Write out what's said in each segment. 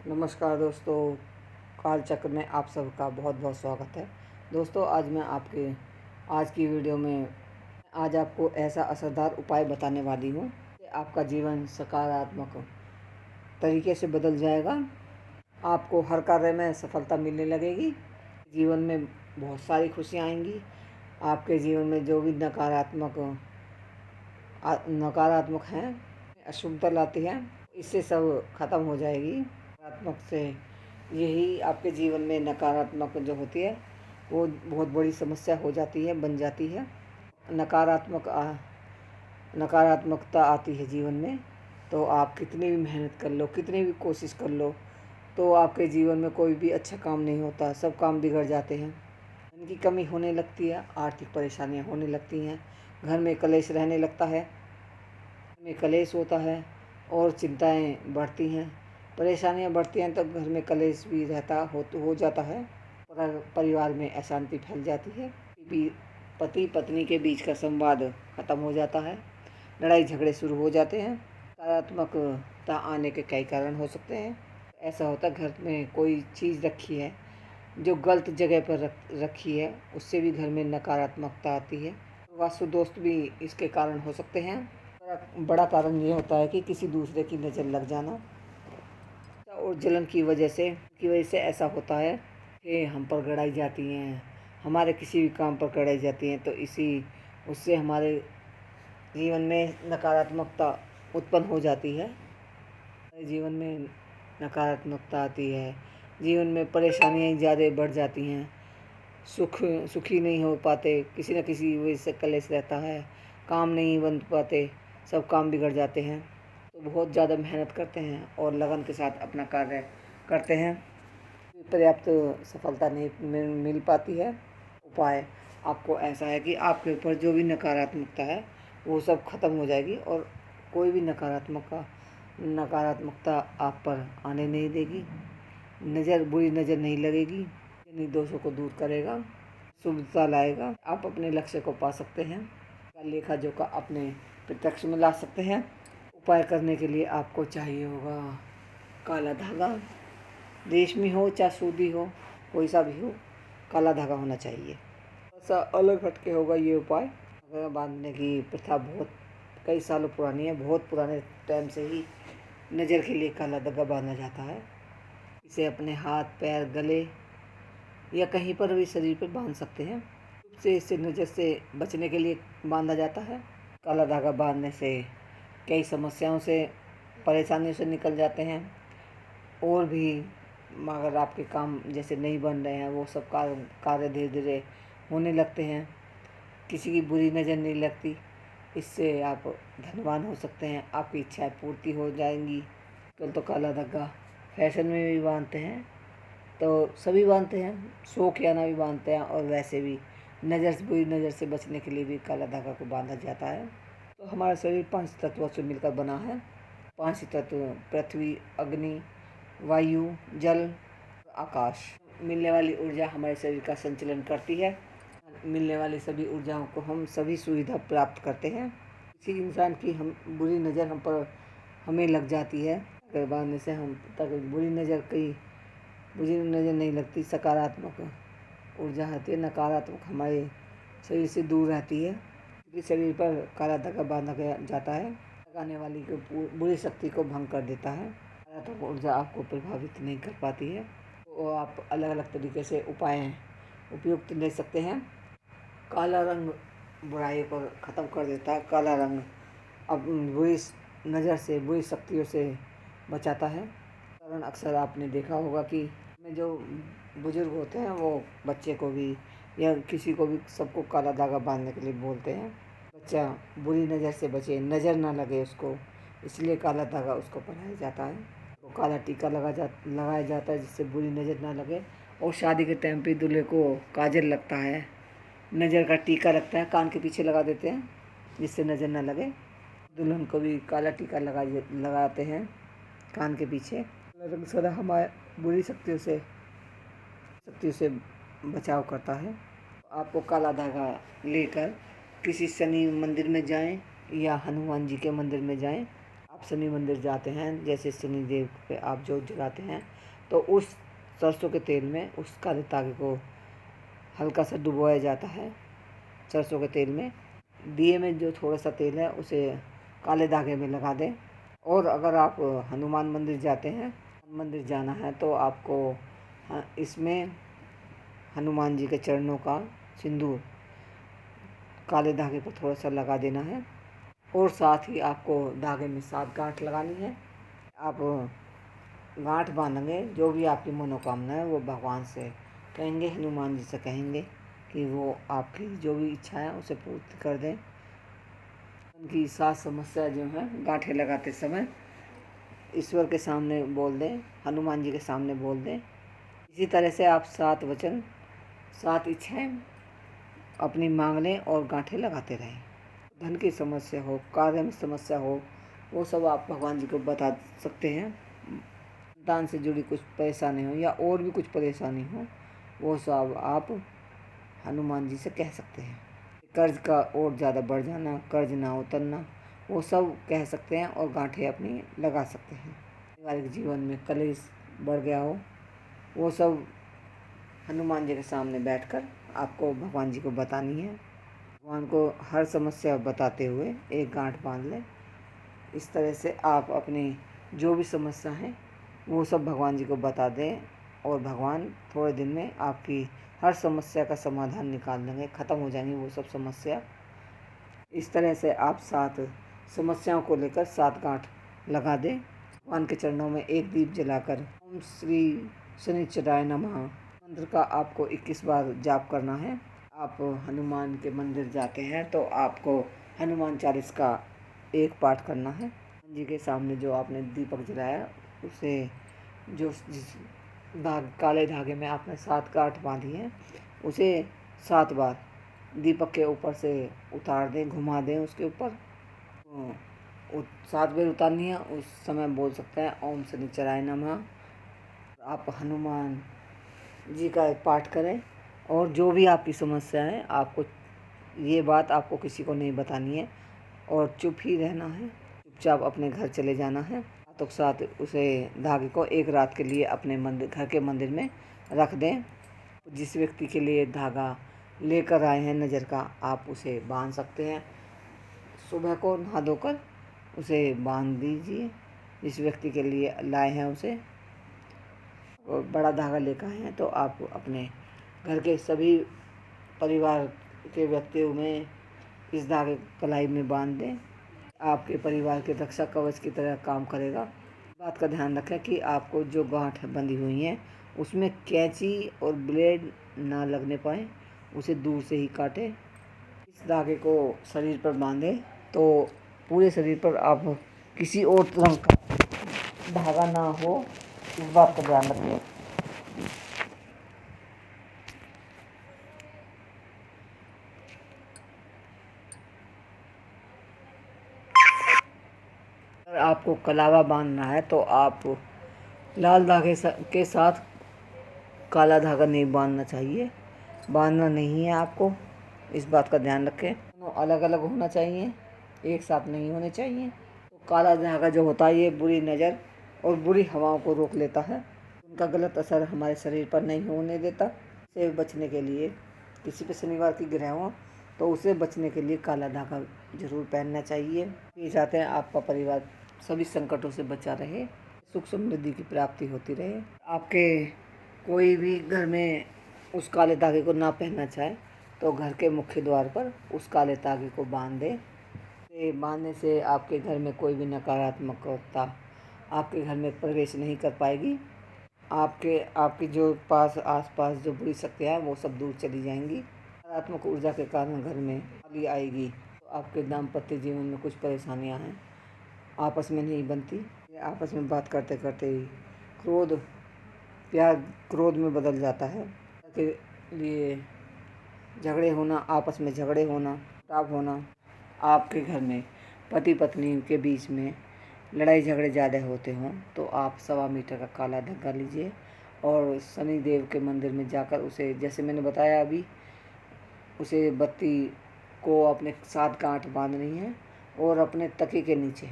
नमस्कार दोस्तों, कालचक्र में आप सबका बहुत बहुत स्वागत है। दोस्तों, आज की वीडियो में आज आपको ऐसा असरदार उपाय बताने वाली हूँ कि आपका जीवन सकारात्मक तरीके से बदल जाएगा। आपको हर कार्य में सफलता मिलने लगेगी। जीवन में बहुत सारी खुशियाँ आएंगी। आपके जीवन में जो भी नकारात्मक हैं, अशुभता लाती है, इससे सब खत्म हो जाएगी। नकारात्मक से यही आपके जीवन में नकारात्मक जो होती है वो बहुत बड़ी समस्या हो जाती है, बन जाती है। नकारात्मकता आती है जीवन में, तो आप कितनी भी मेहनत कर लो, कितनी भी कोशिश कर लो, तो आपके जीवन में कोई भी अच्छा काम नहीं होता। सब काम बिगड़ जाते हैं। धन की कमी होने लगती है, आर्थिक परेशानियां होने लगती हैं, घर में कलेश रहने लगता है, घर में कलेश होता है और चिंताएं बढ़ती हैं, परेशानियां बढ़ती हैं, तो घर में कलेश भी हो जाता है। परिवार में अशांति फैल जाती है। पति पत्नी के बीच का संवाद खत्म हो जाता है, लड़ाई झगड़े शुरू हो जाते हैं। नकारात्मकता आने के कई कारण हो सकते हैं। ऐसा होता है, घर में कोई चीज़ रखी है जो गलत जगह पर रखी है, उससे भी घर में नकारात्मकता आती है। वास्तु दोष भी इसके कारण हो सकते हैं। बड़ा कारण ये होता है कि किसी दूसरे की नज़र लग जाना और जलन की वजह से ऐसा होता है कि हम पर गड़ाई जाती हैं, हमारे किसी भी काम पर गड़ाई जाती हैं, तो उससे हमारे जीवन में नकारात्मकता उत्पन्न हो जाती है। जीवन में नकारात्मकता आती है, जीवन में परेशानियाँ ज़्यादा बढ़ जाती हैं, सुखी नहीं हो पाते, किसी न किसी वजह से कलेश रहता है, काम नहीं बन पाते, सब काम बिगड़ जाते हैं। तो बहुत ज़्यादा मेहनत करते हैं और लगन के साथ अपना कार्य करते हैं, पर्याप्त सफलता नहीं मिल पाती है। उपाय आपको ऐसा है कि आपके ऊपर जो भी नकारात्मकता है वो सब खत्म हो जाएगी और कोई भी नकारात्मकता आप पर आने नहीं देगी। बुरी नज़र नहीं लगेगी, निर्दोषों को दूर करेगा, शुभता लाएगा। आप अपने लक्ष्य को पा सकते हैं, लेखा जोखा अपने प्रत्यक्ष में ला सकते हैं। उपाय करने के लिए आपको चाहिए होगा काला धागा, रेशमी हो चाहे सूदी हो, कोई सा भी हो, काला धागा होना चाहिए। ऐसा अलग हटके होगा ये उपाय। धागा बांधने की प्रथा बहुत कई सालों पुरानी है। बहुत पुराने टाइम से ही नज़र के लिए काला धागा बांधा जाता है। इसे अपने हाथ, पैर, गले या कहीं पर भी शरीर पर बांध सकते हैं। इससे नज़र से बचने के लिए बांधा जाता है। काला धागा बांधने से कई समस्याओं से, परेशानियों से निकल जाते हैं। और भी अगर आपके काम जैसे नहीं बन रहे हैं, वो सब कार्य धीरे धीरे होने लगते हैं, किसी की बुरी नज़र नहीं लगती। इससे आप धनवान हो सकते हैं, आपकी इच्छाएं पूर्ति हो जाएंगी। कल तो काला धागा फैशन में भी बांधते हैं, तो सभी बांधते हैं, शौक याना भी बांधते हैं, और वैसे भी बुरी नज़र से बचने के लिए भी काला धागा को बांधा जाता है। तो हमारा शरीर 5 तत्वों से मिलकर बना है। 5 तत्व पृथ्वी, अग्नि, वायु, जल, आकाश। मिलने वाली ऊर्जा हमारे शरीर का संचालन करती है। मिलने वाली सभी ऊर्जाओं को हम सभी सुविधा प्राप्त करते हैं। किसी इंसान की बुरी नज़र हमें लग जाती है, अगर बांधने से हम तक बुरी नज़र नहीं लगती। सकारात्मक ऊर्जा होती है, नकारात्मक हमारे शरीर से दूर रहती है। क्योंकि शरीर पर काला धागा बांधा जाता है, लगाने वाली को बुरी शक्ति को भंग कर देता है। नकारात्मक ऊर्जा आपको प्रभावित नहीं कर पाती है। तो आप अलग अलग तरीके से उपाय उपयुक्त ले सकते हैं। काला रंग बुराई को ख़त्म कर देता है। काला रंग अब बुरी नज़र से, बुरी शक्तियों से बचाता है। कारण अक्सर आपने देखा होगा कि में जो बुजुर्ग होते हैं वो बच्चे को भी या किसी को भी, सबको काला धागा बांधने के लिए बोलते हैं। बच्चा बुरी नज़र से बचे, नज़र ना लगे उसको, इसलिए काला धागा उसको पहनाया जाता है। तो काला टीका लगाया जाता है जिससे बुरी नज़र ना लगे। और शादी के टाइम पे दूल्हे को काजल लगता है, नज़र का टीका लगता है, कान के पीछे लगा देते हैं जिससे नज़र ना लगे। दुल्हन को भी काला टीका लगाते हैं कान के पीछे। काला रंग सदा हमारे बुरी शक्तियों से बचाव करता है। आपको काला धागा लेकर किसी शनि मंदिर में जाएं या हनुमान जी के मंदिर में जाएं। आप शनि मंदिर जाते हैं, जैसे शनि देव पे आप जोत जलाते हैं, तो उस सरसों के तेल में उस काले धागे को हल्का सा डुबोया जाता है। सरसों के तेल में दिए में जो थोड़ा सा तेल है उसे काले धागे में लगा दें। और अगर आप हनुमान मंदिर जाते हैं, मंदिर जाना है, तो आपको इसमें हनुमान जी के चरणों का सिंदूर काले धागे पर थोड़ा सा लगा देना है। और साथ ही आपको धागे में 7 गांठ लगानी है। आप गांठ बांधेंगे, जो भी आपकी मनोकामना है वो भगवान से कहेंगे, हनुमान जी से कहेंगे कि वो आपकी जो भी इच्छा है उसे पूर्ति कर दें। उनकी 7 समस्या जो है गांठें लगाते समय ईश्वर के सामने बोल दें, हनुमान जी के सामने बोल दें। इसी तरह से आप 7 वचन 7 इच्छाएं अपनी मांग लें और गांठें लगाते रहें। धन की समस्या हो, कार्य में समस्या हो, वो सब आप भगवान जी को बता सकते हैं। संतान से जुड़ी कुछ परेशानी हो या और भी कुछ परेशानी हो, वो सब आप हनुमान जी से कह सकते हैं। कर्ज का और ज़्यादा बढ़ जाना, कर्ज ना उतरना, वो सब कह सकते हैं और गांठें अपनी लगा सकते हैं। पारिवारिक जीवन में कलेश बढ़ गया हो, वो सब हनुमान जी के सामने बैठकर आपको भगवान जी को बतानी है। भगवान को हर समस्या बताते हुए एक गांठ बांध लें। इस तरह से आप अपनी जो भी समस्या है वो सब भगवान जी को बता दें और भगवान थोड़े दिन में आपकी हर समस्या का समाधान निकाल देंगे, ख़त्म हो जाएंगी वो सब समस्या। इस तरह से आप 7 समस्याओं को लेकर 7 गांठ लगा दें। भगवान के चरणों में एक दीप जलाकर ओम श्री शनिश्चराय नमः मंत्र का आपको 21 बार जाप करना है। आप हनुमान के मंदिर जाते हैं तो आपको हनुमान चालीस का एक पाठ करना है। हनुमान जी के सामने जो आपने दीपक जलाया उसे जो जिस काले धागे में आपने 7 गांठ बांधी हैं उसे 7 बार दीपक के ऊपर से उतार दें, घुमा दें उसके ऊपर। 7 बार उतारनी है। उस समय बोल सकते हैं ओम शनिश्चराय नमः। आप हनुमान जी का पाठ करें और जो भी आपकी समस्या है, आपको ये बात आपको किसी को नहीं बतानी है और चुप ही रहना है, चुपचाप अपने घर चले जाना है। तो साथ उसे धागे को एक रात के लिए अपने मंदिर, घर के मंदिर में रख दें। जिस व्यक्ति के लिए धागा लेकर आए हैं नज़र का, आप उसे बांध सकते हैं। सुबह को नहा धोकर उसे बांध दीजिए। जिस व्यक्ति के लिए लाए हैं उसे, और बड़ा धागा लेकर आए हैं तो आप अपने घर के सभी परिवार के व्यक्तियों में इस धागे कलाई में बांध दें। आपके परिवार के रक्षा कवच की तरह काम करेगा। बात का ध्यान रखें कि आपको जो गांठ बंधी हुई हैं उसमें कैंची और ब्लेड ना लगने पाए, उसे दूर से ही काटें। इस धागे को शरीर पर बांधें तो पूरे शरीर पर आप किसी और रंग का धागा ना हो, इस बात का ध्यान रखें। अगर आपको कलावा बांधना है तो आप लाल धागे के साथ काला धागा नहीं बांधना चाहिए, बांधना नहीं है आपको। इस बात का ध्यान रखें। दोनों अलग अलग होना चाहिए, एक साथ नहीं होने चाहिए। तो काला धागा जो होता है ये बुरी नज़र और बुरी हवाओं को रोक लेता है, उनका गलत असर हमारे शरीर पर नहीं होने देता। इससे बचने के लिए, किसी पे शनिवार की ग्रह हो तो उसे बचने के लिए काला धागा जरूर पहनना चाहिए। ये चाहते हैं आपका परिवार सभी संकटों से बचा रहे, सुख समृद्धि की प्राप्ति होती रहे। आपके कोई भी घर में उस काले धागे को ना पहनना चाहे तो घर के मुख्य द्वार पर उस काले धागे को बांध दें। बांधने से आपके घर में कोई भी नकारात्मकता आपके घर में प्रवेश नहीं कर पाएगी। आपके जो आसपास जो बुरी शक्तियाँ हैं वो सब दूर चली जाएंगी। नकारात्मक ऊर्जा के कारण घर में खाली आएगी तो आपके दाम्पत्य जीवन में कुछ परेशानियां हैं, आपस में नहीं बनती। आपस में बात करते करते ही प्यार क्रोध में बदल जाता है। के लिए झगड़े होना, आपस में झगड़े होना, खटाव होना, आपके घर में पति पत्नी के बीच में लड़ाई झगड़े ज़्यादा होते हों तो आप 1.25 मीटर का काला धागा लीजिए और शनि देव के मंदिर में जाकर उसे, जैसे मैंने बताया अभी, उसे बत्ती को अपने 7 गांठ बांधनी है और अपने तकिए के नीचे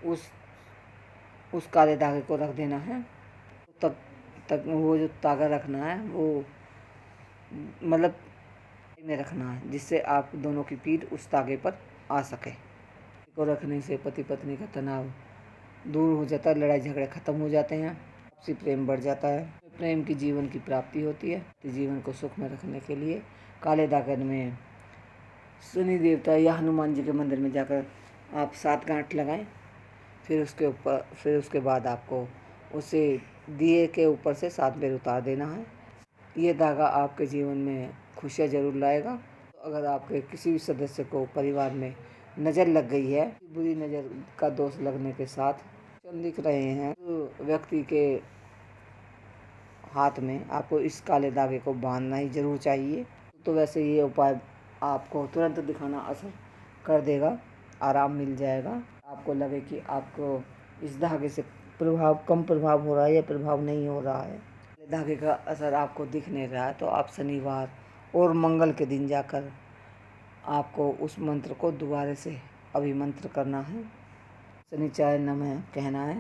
उस उस काले धागे को रख देना है। तब तक वो जो धागा रखना है वो मतलब में रखना है, जिससे आप दोनों की पीठ उस धागे पर आ सके। को रखने से पति पत्नी का तनाव दूर हो जाता है, लड़ाई झगड़े खत्म हो जाते हैं, आपसी प्रेम बढ़ जाता है, प्रेम की जीवन की प्राप्ति होती है। जीवन को सुख में रखने के लिए काले धागे में शनि देवता या हनुमान जी के मंदिर में जाकर आप 7 गांठ लगाएं। फिर उसके बाद आपको उसे दिए के ऊपर से 7 बार उतार देना है। ये धागा आपके जीवन में खुशियाँ जरूर लाएगा। तो अगर आपके किसी भी सदस्य को परिवार में नज़र लग गई है, बुरी नज़र का दोष लगने के साथ दिख रहे हैं, तो व्यक्ति के हाथ में आपको इस काले धागे को बांधना ही जरूर चाहिए। तो वैसे ये उपाय आपको तुरंत दिखाना असर कर देगा, आराम मिल जाएगा। आपको लगे कि आपको इस धागे से कम प्रभाव हो रहा है या प्रभाव नहीं हो रहा है, धागे का असर आपको दिख नहीं रहा है, तो आप शनिवार और मंगल के दिन जाकर आपको उस मंत्र को दोबारा से अभिमंत्र करना है। शनिचाय नमः कहना है,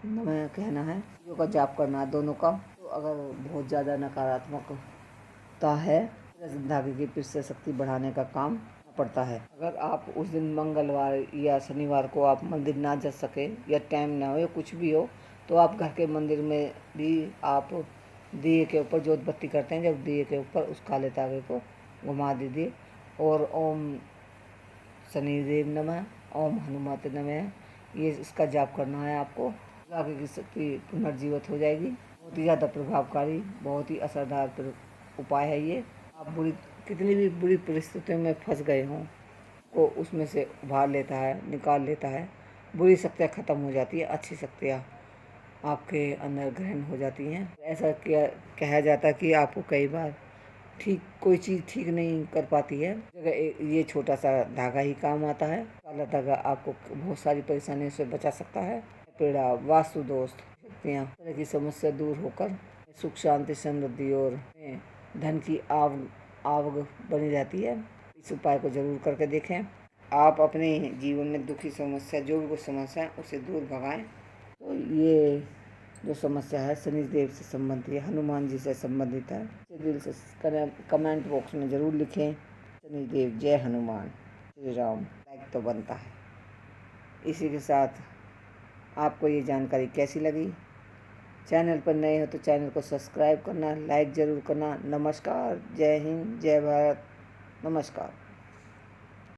नमः कहना है, जो का जाप करना है दोनों का। तो अगर बहुत ज़्यादा नकारात्मकता है, धागे की फिर से शक्ति बढ़ाने का काम पड़ता है। अगर आप उस दिन मंगलवार या शनिवार को आप मंदिर ना जा सके या टाइम ना हो या कुछ भी हो, तो आप घर के मंदिर में भी आप दिए के ऊपर जोत बत्ती करते हैं, जब दिए के ऊपर उस काले धागे को घुमा दीजिए और ओम शनिदेव नमः, ओम हनुमते नमः, ये इसका जाप करना है आपको। धागे की शक्ति पुनर्जीवित हो जाएगी। बहुत ही ज़्यादा प्रभावकारी, बहुत ही असरदार उपाय है ये। आप कितनी भी बुरी परिस्थितियों में फंस गए हों, को उसमें से उभार लेता है, निकाल लेता है। बुरी शक्तियाँ खत्म हो जाती है, अच्छी शक्तियाँ आपके अंदर ग्रहण हो जाती हैं। ऐसा कहा जाता है कि आपको कई बार कोई चीज़ ठीक नहीं कर पाती है, ये छोटा सा धागा ही काम आता है। काला धागा आपको बहुत सारी परेशानियों से बचा सकता है। पीड़ा, वास्तु दोष, शक्तियाँ, तरह की समस्या दूर होकर सुख शांति समृद्धि और धन की आवक बनी रहती है। इस उपाय को जरूर करके देखें। आप अपने जीवन में दुखी समस्या, जो भी कुछ समस्या है उसे दूर भगाएं। तो ये जो समस्या है शनिदेव से संबंधित है, हनुमान जी से संबंधित है, दिल से कमेंट बॉक्स में ज़रूर लिखें। शनिदेव जय हनुमान श्री राम, लाइक तो बनता है। इसी के साथ आपको ये जानकारी कैसी लगी? चैनल पर नए हो तो चैनल को सब्सक्राइब करना, लाइक ज़रूर करना। नमस्कार, जय हिंद, जय भारत, नमस्कार।